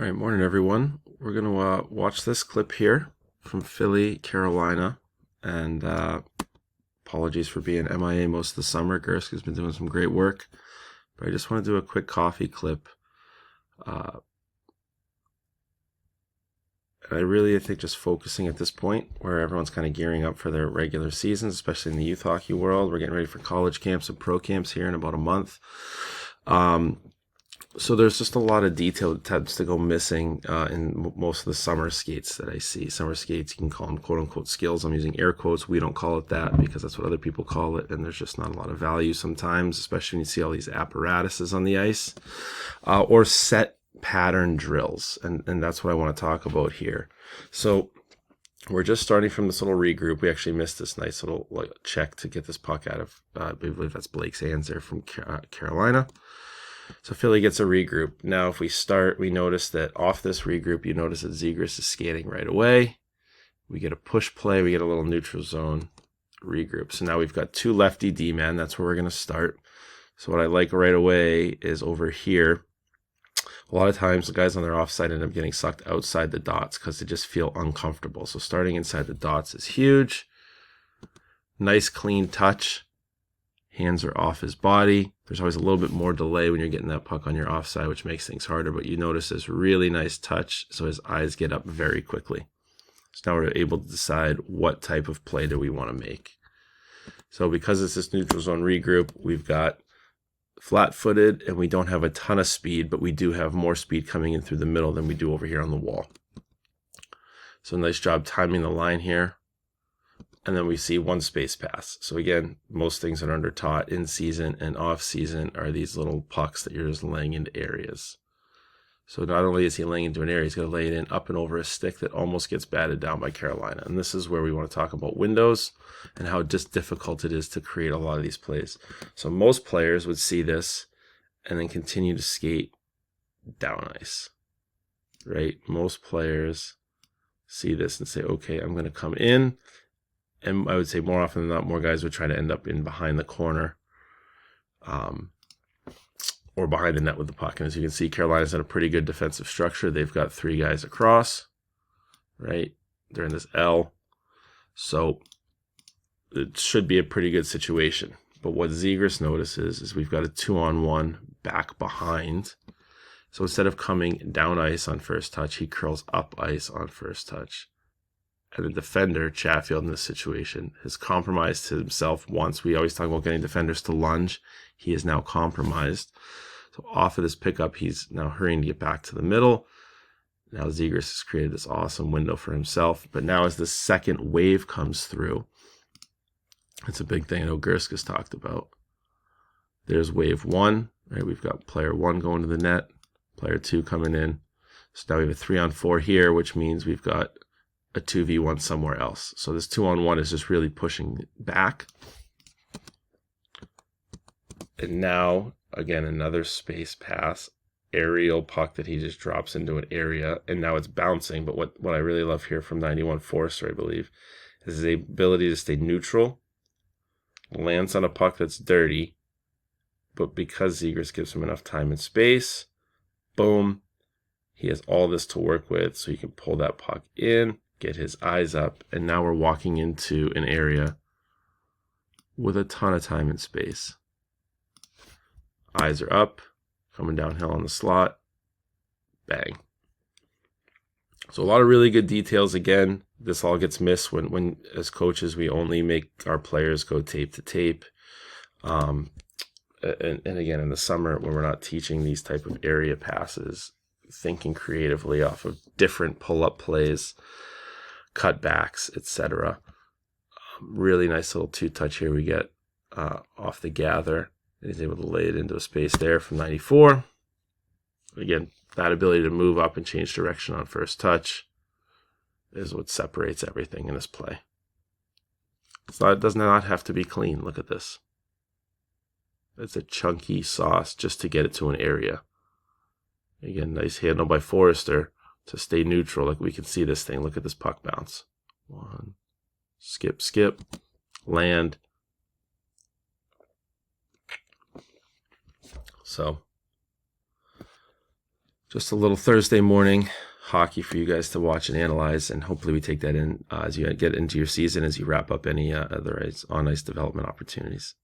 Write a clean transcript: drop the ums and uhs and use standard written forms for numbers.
All right, morning everyone. We're going to watch this clip here from Philly, Carolina. And apologies for being MIA most of the summer. Gersk has been doing some great work. But I just want to do a quick coffee clip. And I think just focusing at this point where everyone's kind of gearing up for their regular seasons, especially in the youth hockey world. We're getting ready for college camps and pro camps here in about a month. So there's just a lot of detail that tends to go missing in most of the summer skates that I see. Summer skates, you can call them quote-unquote skills. I'm using air quotes. We don't call it that because that's what other people call it, and there's just not a lot of value sometimes, especially when you see all these apparatuses on the ice or set pattern drills, and that's what I want to talk about here. So we're just starting from this little regroup. We actually missed this nice little check to get this puck out of, I believe that's Blake's hands there from Carolina. So Philly gets a regroup. Now, if we start, we notice that off this regroup, you notice that Zegras is skating right away. We get a push play. We get a little neutral zone regroup. So now we've got two lefty D-men. That's where we're going to start. So what I like right away is over here. A lot of times the guys on their offside end up getting sucked outside the dots because they just feel uncomfortable. So starting inside the dots is huge. Nice clean touch. Hands are off his body. There's always a little bit more delay when you're getting that puck on your offside, which makes things harder, but you notice this really nice touch, so his eyes get up very quickly. So now we're able to decide what type of play do we want to make. So because it's this neutral zone regroup, we've got flat-footed, and we don't have a ton of speed, but we do have more speed coming in through the middle than we do over here on the wall. So nice job timing the line here. And then we see one space pass. So again, most things that are under taught in season and off season are these little pucks that you're just laying into areas. So not only is he laying into an area, he's going to lay it in up and over a stick that almost gets batted down by Carolina. And this is where we want to talk about windows and how just difficult it is to create a lot of these plays. So most players would see this and then continue to skate down ice, right? Most players see this and say, okay, I'm going to come in. And I would say more often than not, more guys would try to end up in behind the corner or behind the net with the puck. And as you can see, Carolina's had a pretty good defensive structure. They've got three guys across, right? They're in this L. So it should be a pretty good situation. But what Zegras notices is we've got a 2-on-1 back behind. So instead of coming down ice on first touch, he curls up ice on first touch. And the defender, Chatfield, in this situation, has compromised himself once. We always talk about getting defenders to lunge. He is now compromised. So off of this pickup, he's now hurrying to get back to the middle. Now Zegras has created this awesome window for himself. But now as the second wave comes through, it's a big thing I know Gersk has talked about. There's wave one, right? We've got player one going to the net, player two coming in. So now we have a 3-on-4 here, which means we've got a 2v1 somewhere else. So this 2-on-1 is just really pushing back. And now, again, another space pass, aerial puck that he just drops into an area, and now it's bouncing. But what I really love here from 91 Forster, I believe, is his ability to stay neutral, lands on a puck that's dirty, but because Zegras gives him enough time and space, boom, he has all this to work with, so he can pull that puck in, get his eyes up, and now we're walking into an area with a ton of time and space. Eyes are up, coming downhill on the slot, bang. So a lot of really good details. Again, this all gets missed when as coaches, we only make our players go tape to tape. And again, in the summer, when we're not teaching these type of area passes, thinking creatively off of different pull-up plays, cutbacks, etc. Really nice little two-touch here we get off the gather. And he's able to lay it into a space there from 94. Again, that ability to move up and change direction on first touch is what separates everything in this play. It does not have to be clean. Look at this. It's a chunky sauce just to get it to an area. Again, nice handle by Forster to stay neutral. Like we can see this thing. Look at this puck bounce. One, skip, land. So just a little Thursday morning hockey for you guys to watch and analyze, and hopefully we take that in as you get into your season, as you wrap up any other on ice development opportunities.